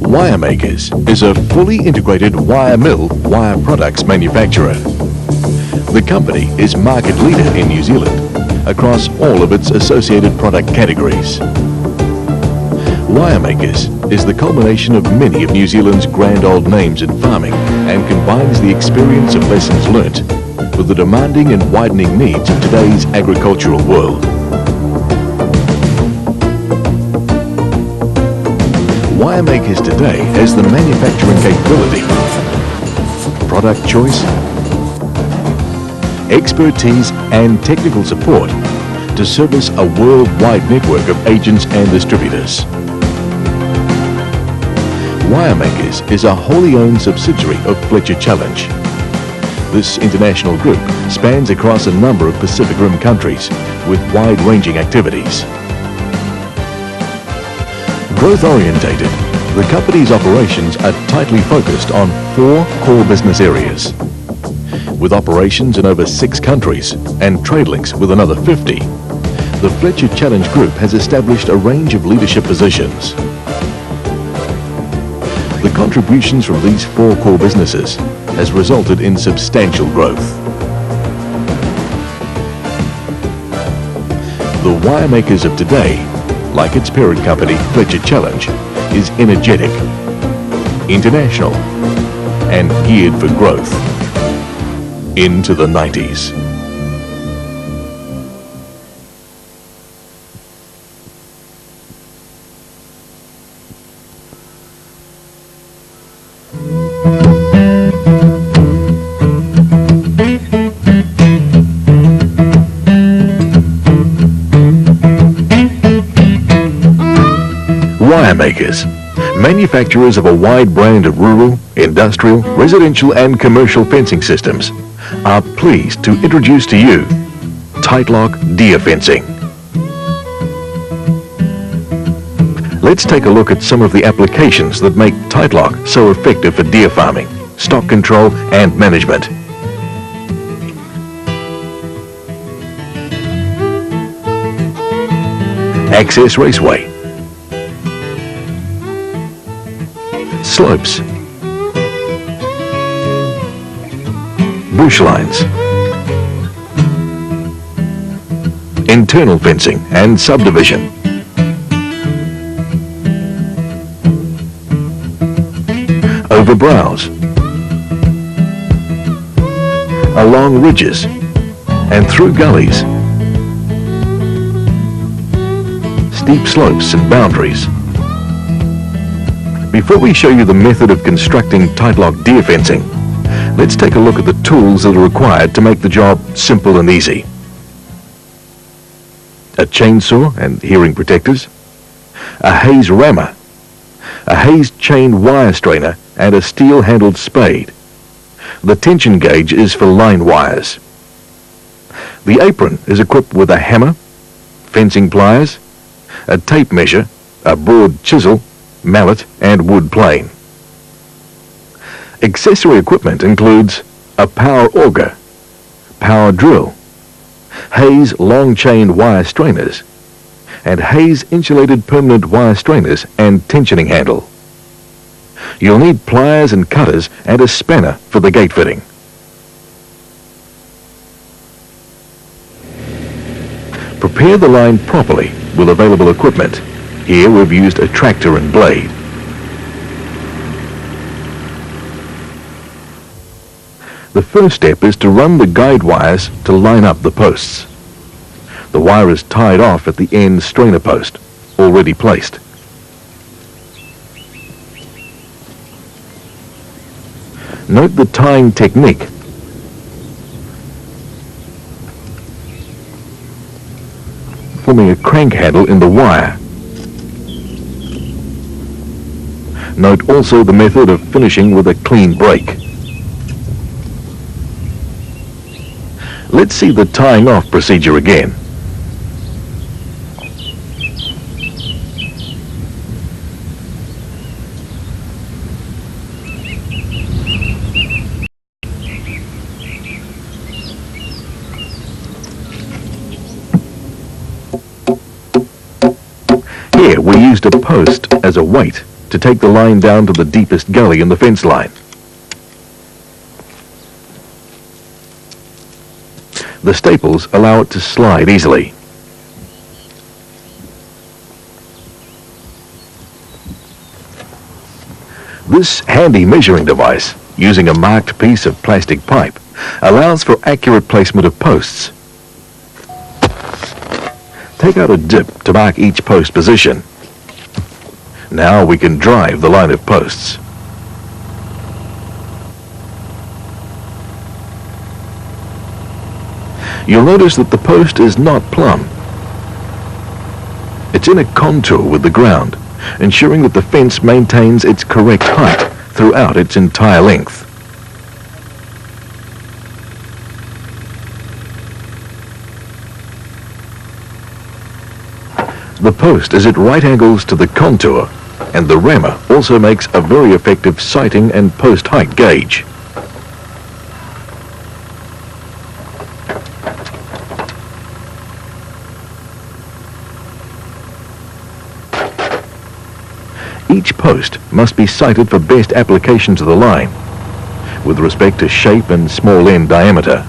Wiremakers is a fully integrated wire mill wire products manufacturer. The company is market leader in New Zealand across all of its associated product categories. Wiremakers is the culmination of many of New Zealand's grand old names in farming and combines the experience of lessons learnt with the demanding and widening needs of today's agricultural world. Wiremakers today has the manufacturing capability, product choice, expertise and technical support to service a worldwide network of agents and distributors. Wiremakers is a wholly owned subsidiary of Fletcher Challenge. This international group spans across a number of Pacific Rim countries with wide-ranging activities. Growth-orientated, the company's operations are tightly focused on 4 core business areas. With operations in over 6 countries and trade links with another 50, the Fletcher Challenge Group has established a range of leadership positions. The contributions from these 4 core businesses has resulted in substantial growth. The wiremakers of today, like its parent company Fletcher Challenge, is energetic, international and geared for growth into the 90s. Wiremakers, manufacturers of a wide brand of rural, industrial, residential and commercial fencing systems, are pleased to introduce to you Tightlock Deer Fencing. Let's take a look at some of the applications that make Tightlock so effective for deer farming, stock control and management. Access raceway, slopes, bush lines, internal fencing and subdivision, over brows, along ridges and through gullies, steep slopes and boundaries. Before we show you the method of constructing Tightlock deer fencing, let's take a look at the tools that are required to make the job simple and easy. A chainsaw and hearing protectors, a haze rammer, a haze chain wire strainer and a steel-handled spade. The tension gauge is for line wires. The apron is equipped with a hammer, fencing pliers, a tape measure, a broad chisel, mallet and wood plane. Accessory equipment includes a power auger, power drill, haze long-chain wire strainers, and haze insulated permanent wire strainers and tensioning handle. You'll need pliers and cutters and a spanner for the gate fitting. Prepare the line properly with available equipment. Here we've used a tractor and blade. The first step is to run the guide wires to line up the posts. The wire is tied off at the end strainer post, already placed. Note the tying technique. Forming a crank handle in the wire. Note also the method of finishing with a clean break. Let's see the tying off procedure again. Here we used a post as a weight to take the line down to the deepest gully in the fence line. The staples allow it to slide easily. This handy measuring device, using a marked piece of plastic pipe, allows for accurate placement of posts. Take out a dip to mark each post position. Now we can drive the line of posts. You'll notice that the post is not plumb. It's in a contour with the ground, ensuring that the fence maintains its correct height throughout its entire length. The post is at right angles to the contour, and the rammer also makes a very effective sighting and post height gauge. Each post must be sighted for best application to the line, with respect to shape and small end diameter.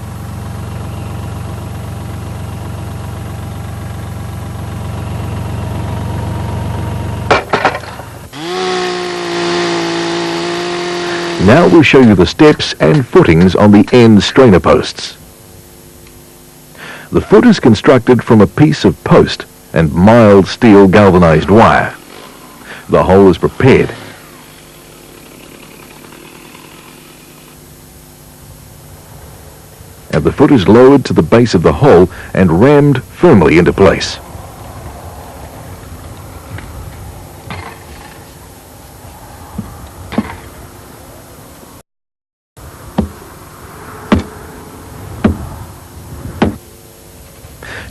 Now we'll show you the steps and footings on the end strainer posts. The foot is constructed from a piece of post and mild steel galvanized wire. The hole is prepared. And the foot is lowered to the base of the hole and rammed firmly into place.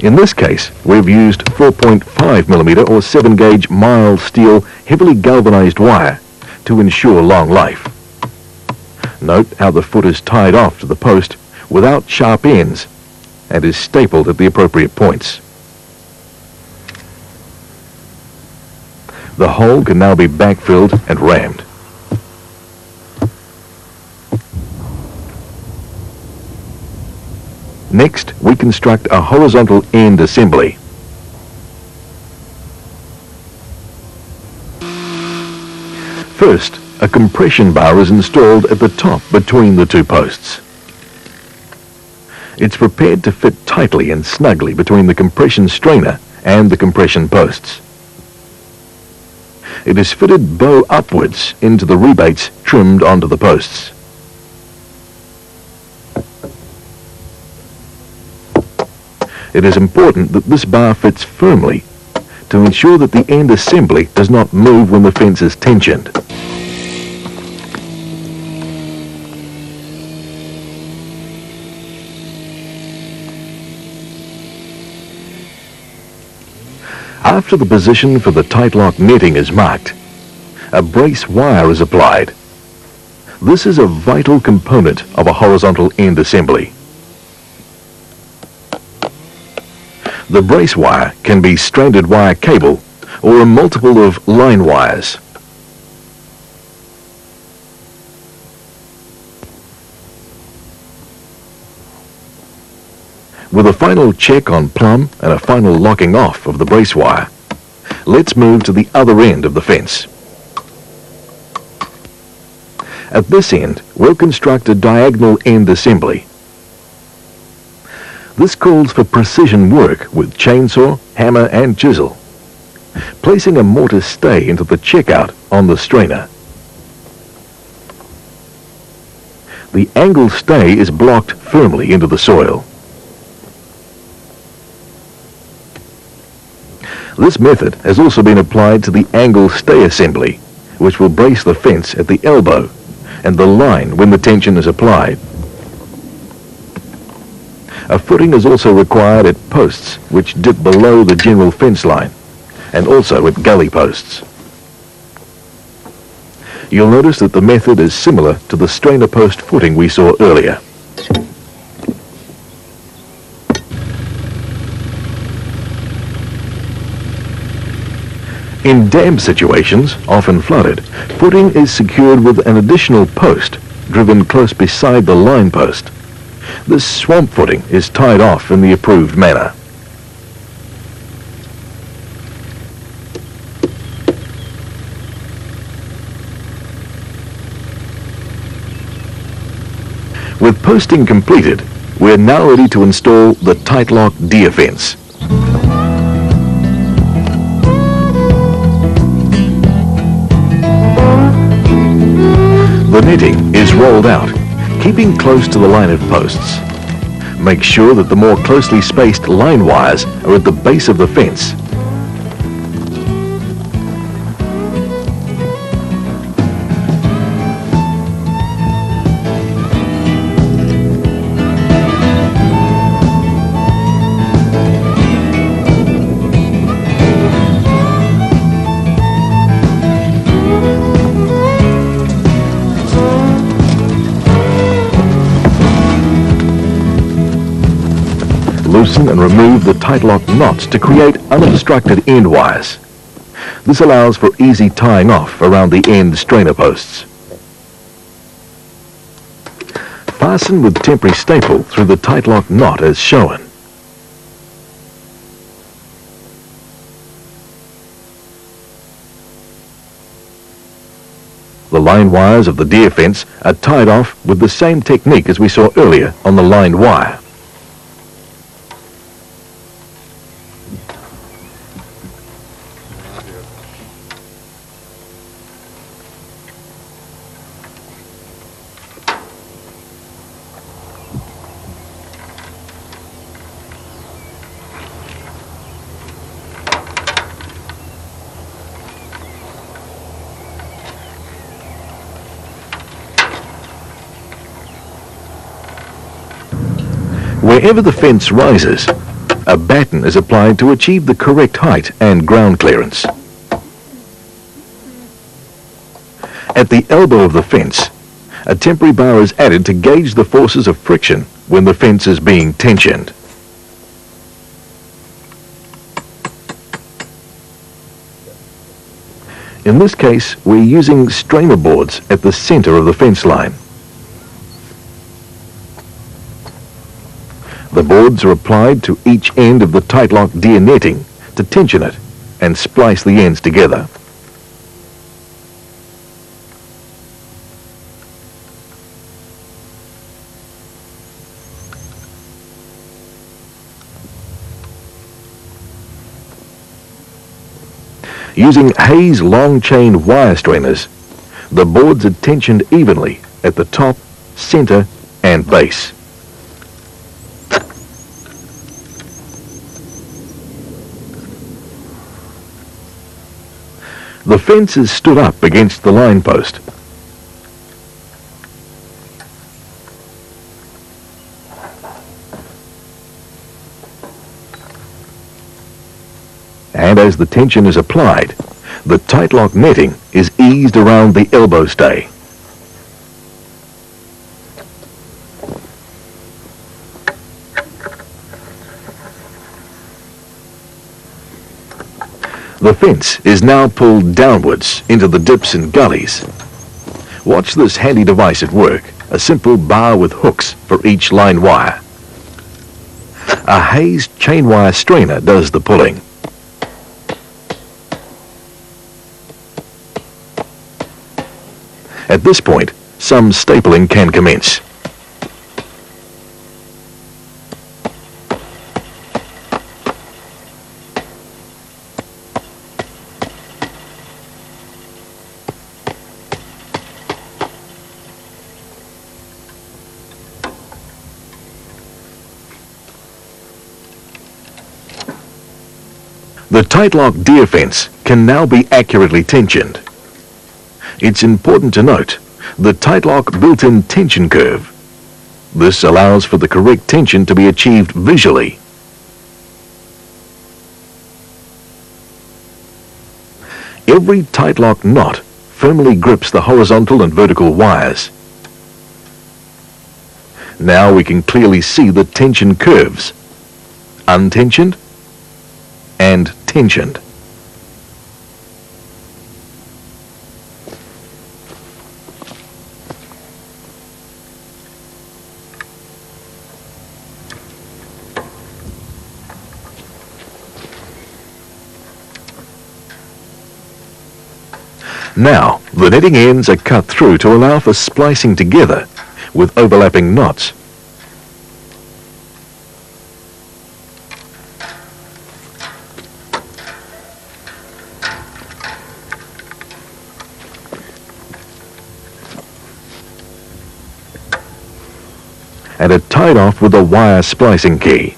In this case, we've used 4.5mm or 7-gauge mild steel, heavily galvanized wire to ensure long life. Note how the foot is tied off to the post without sharp ends and is stapled at the appropriate points. The hole can now be backfilled and rammed. Next, we construct a horizontal end assembly. First, a compression bar is installed at the top between the two posts. It's prepared to fit tightly and snugly between the compression strainer and the compression posts. It is fitted bow upwards into the rebates trimmed onto the posts. It is important that this bar fits firmly to ensure that the end assembly does not move when the fence is tensioned. After the position for the tight lock netting is marked, a brace wire is applied. This is a vital component of a horizontal end assembly. The brace wire can be stranded wire cable or a multiple of line wires. With a final check on plumb and a final locking off of the brace wire, let's move to the other end of the fence. At this end, we'll construct a diagonal end assembly. This calls for precision work with chainsaw, hammer and chisel, placing a mortise stay into the checkout on the strainer. The angle stay is blocked firmly into the soil. This method has also been applied to the angle stay assembly, which will brace the fence at the elbow and the line when the tension is applied. A footing is also required at posts which dip below the general fence line, and also at gully posts. You'll notice that the method is similar to the strainer post footing we saw earlier. In dam situations, often flooded, footing is secured with an additional post driven close beside the line post. This swamp footing is tied off in the approved manner. With posting completed, we are now ready to install the tight lock deer fence. The netting is rolled out, keeping close to the line of posts. Make sure that the more closely spaced line wires are at the base of the fence. Loosen and remove the tight lock knots to create unobstructed end wires. This allows for easy tying off around the end strainer posts. Fasten with temporary staple through the tight lock knot as shown. The line wires of the deer fence are tied off with the same technique as we saw earlier on the lined wire. Wherever the fence rises, a batten is applied to achieve the correct height and ground clearance. At the elbow of the fence, a temporary bar is added to gauge the forces of friction when the fence is being tensioned. In this case, we're using strainer boards at the center of the fence line. The boards are applied to each end of the tight lock deer netting to tension it and splice the ends together. Using Hayes long chain wire strainers, the boards are tensioned evenly at the top, center, and base. The fence is stood up against the line post. And as the tension is applied, the tight lock netting is eased around the elbow stay. The fence is now pulled downwards into the dips and gullies. Watch this handy device at work, a simple bar with hooks for each line wire. A Hayes chain wire strainer does the pulling. At this point, some stapling can commence. The tight lock deer fence can now be accurately tensioned. It's important to note the tight lock built-in tension curve. This allows for the correct tension to be achieved visually. Every tight lock knot firmly grips the horizontal and vertical wires. Now we can clearly see the tension curves, untensioned and tensioned. Now, the netting ends are cut through to allow for splicing together with overlapping knots. And are tied off with a wire splicing key.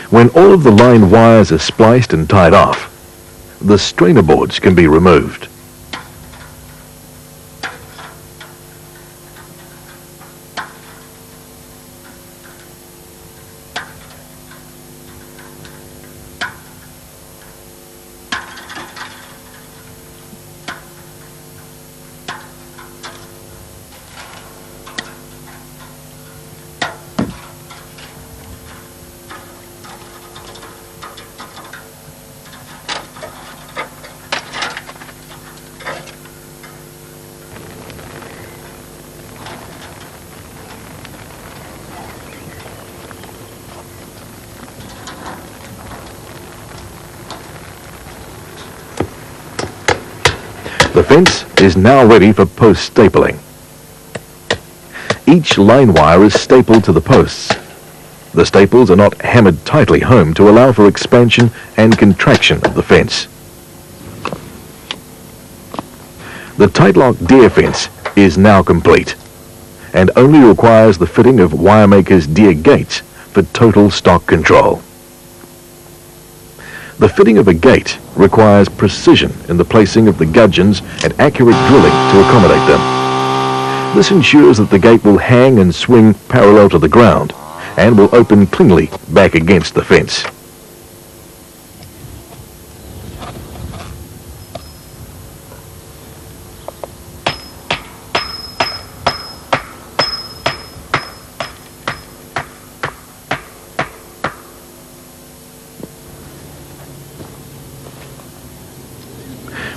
When all of the line wires are spliced and tied off, the strainer boards can be removed. The fence is now ready for post stapling. Each line wire is stapled to the posts. The staples are not hammered tightly home to allow for expansion and contraction of the fence. The tight-lock deer fence is now complete and only requires the fitting of Wiremaker's deer gates for total stock control. The fitting of a gate requires precision in the placing of the gudgeons and accurate drilling to accommodate them. This ensures that the gate will hang and swing parallel to the ground and will open cleanly back against the fence.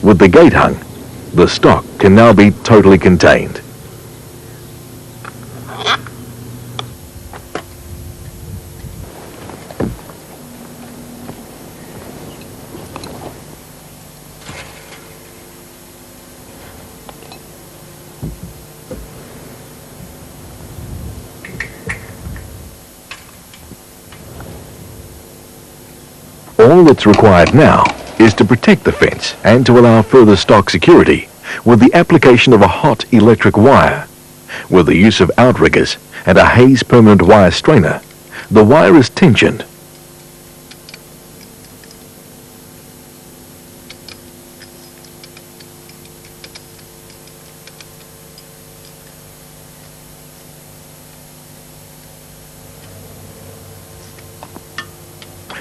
With the gate hung, the stock can now be totally contained. All that's required now is to protect the fence and to allow further stock security with the application of a hot electric wire. With the use of outriggers and a Hayes permanent wire strainer, the wire is tensioned.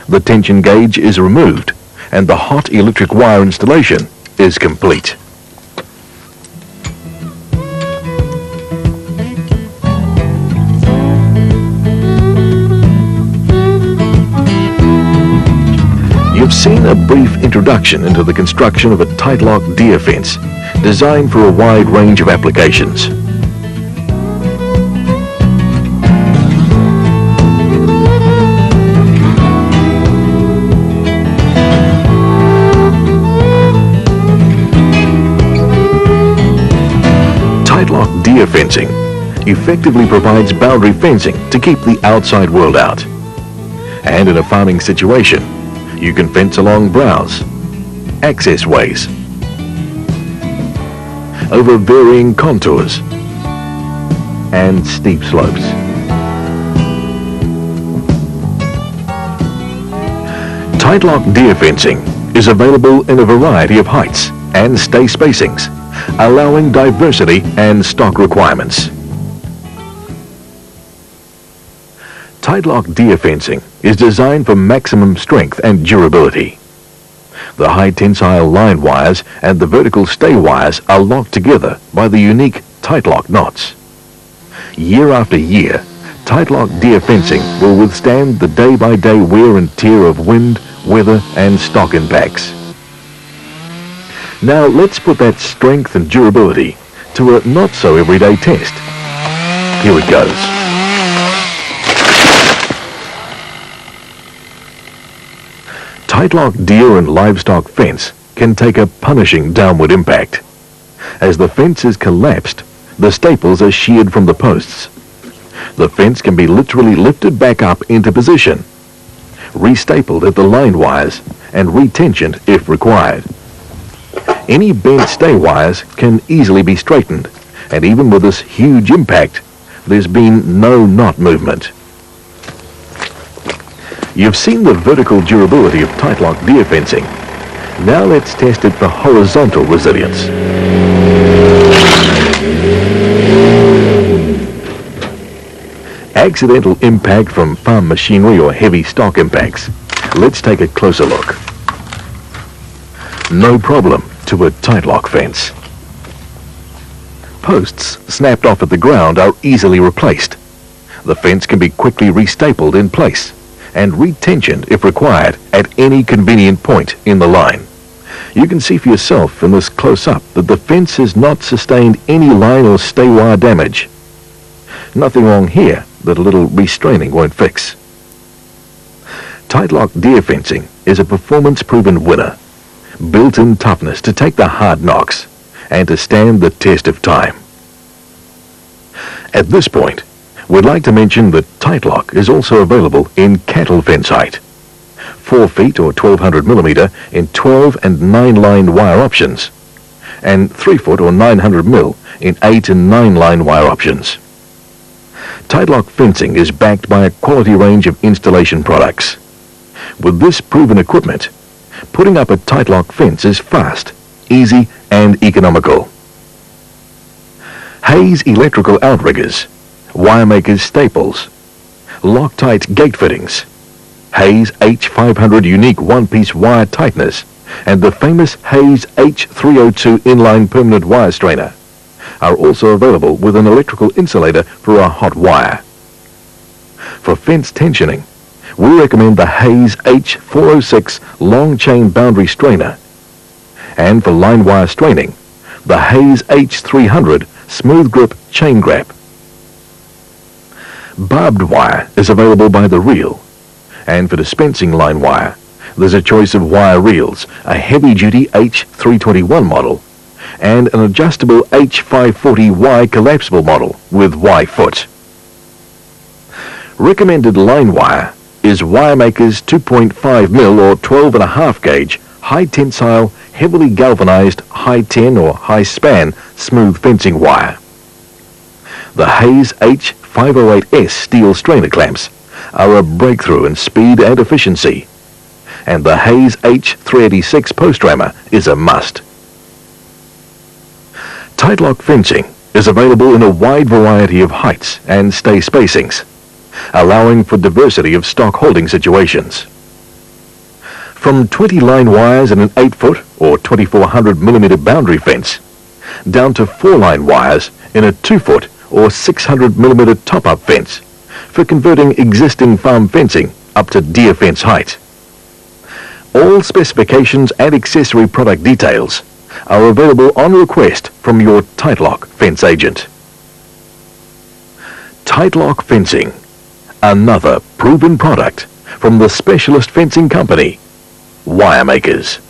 The tension gauge is removed and the hot electric wire installation is complete. You've seen a brief introduction into the construction of a tight-lock deer fence designed for a wide range of applications. Tight-lock deer fencing effectively provides boundary fencing to keep the outside world out. And in a farming situation, you can fence along browse, access ways, over varying contours and steep slopes. Tight-lock deer fencing is available in a variety of heights and stay spacings, allowing diversity and stock requirements. Tight-lock deer fencing is designed for maximum strength and durability. The high tensile line wires and the vertical stay wires are locked together by the unique tight lock knots. Year after year, tight lock deer fencing will withstand the day-by-day wear and tear of wind, weather and stock impacts. Now let's put that strength and durability to a not-so-everyday test. Here it goes. Tight lock deer and livestock fence can take a punishing downward impact. As the fence is collapsed, the staples are sheared from the posts. The fence can be literally lifted back up into position, restapled at the line wires, and retensioned if required. Any bent stay wires can easily be straightened, and even with this huge impact, there's been no knot movement. You've seen the vertical durability of tight lock deer fencing. Now let's test it for horizontal resilience. Accidental impact from farm machinery or heavy stock impacts. Let's take a closer look. No problem to a tight lock fence. Posts snapped off at the ground are easily replaced. The fence can be quickly restapled in place and retensioned if required at any convenient point in the line. You can see for yourself in this close-up that the fence has not sustained any line or stay wire damage. Nothing wrong here that a little restraining won't fix. Tight lock deer fencing is a performance-proven winner, built-in toughness to take the hard knocks and to stand the test of time. At this point, we'd like to mention that tight lock is also available in cattle fence height, 4 feet or 1200 millimeter in 12 and 9 line wire options, and 3 foot or 900 mil in 8 and 9 line wire options. Tight lock fencing is backed by a quality range of installation products. With this proven equipment, putting up a tight lock fence is fast, easy and economical. Hayes electrical outriggers, Wiremakers staples, Loctite gate fittings, Hayes H500 unique one-piece wire tighteners, and the famous Hayes H302 inline permanent wire strainer are also available with an electrical insulator for a hot wire. For fence tensioning, we recommend the Hayes H406 long chain boundary strainer, and for line wire straining, the Hayes H300 smooth grip chain grab. Barbed wire is available by the reel, and for dispensing line wire, there's a choice of wire reels, a heavy-duty H321 model, and an adjustable H540Y collapsible model with Y foot. Recommended line wire is Wiremakers 2.5 mil or 12.5 gauge high tensile, heavily galvanized high 10 or high span smooth fencing wire. The Hayes H508S steel strainer clamps are a breakthrough in speed and efficiency, and the Hayes H386 post rammer is a must. Tight lock fencing is available in a wide variety of heights and stay spacings, allowing for diversity of stock holding situations. From 20 line wires in an 8 foot or 2400 millimeter boundary fence, down to 4 line wires in a 2 foot or 600 millimeter top-up fence for converting existing farm fencing up to deer fence height. All specifications and accessory product details are available on request from your Tight Lock fence agent. Tight Lock Fencing, another proven product from the specialist fencing company, Wiremakers.